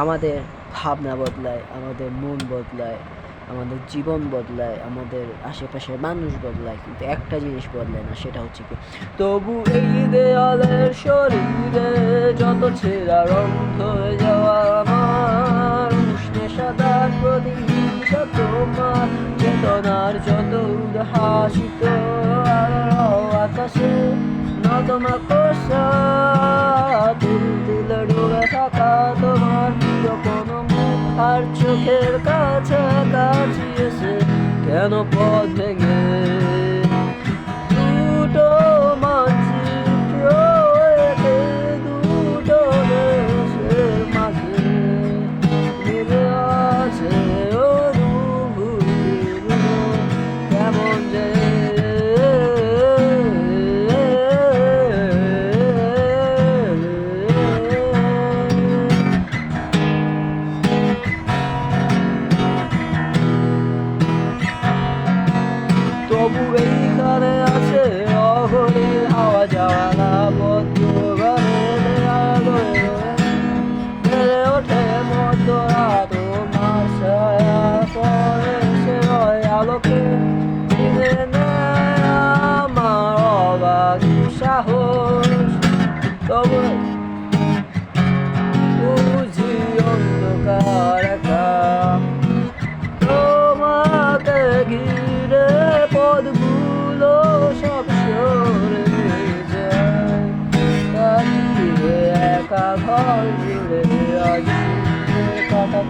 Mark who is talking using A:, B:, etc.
A: আমাদের ভাবনা বদলায়, আমাদের মন বদলায়, আমাদের জীবন বদলায়, আমাদের আশেপাশের মানুষ বদলায়, কিন্তু একটা জিনিস বদলায় না, সেটা হচ্ছে কি তবু এই দেয়ালের শরীরে যত ছেঁড়া রং হয়ে যাওয়া আমার উষ্ণে সাদার প্রতিহিংসা তোমার চেতনার যত উদ্হাসিত আকাশে নতমা কোষা তিল তিল ডুবে থাকা তোমার প্রিয় কোনো মুখ আর চোখের কাছাকাছি এসে কেন পথ ভেঙে দুটো মানচিত্র এঁকে দুটো দেশের মাঝে মিলে আছে অনুভূতিগুলো কেমন যে তবু এইখানে আছে অঘরির হাওয়া যাওয়া না বদ্ধ বেড়ে ওঠে মধ্যরাত তোমার ছায়া পরে সে হয় আলোকে চিনে নেয় আমার অবাক সাহস তবু বুঝি অন্ধকার একা তোমাকে ঘিরে পদগুলো সব সরে যায় কাটিয়ে একা ঘর জুড়ে আজ কাটা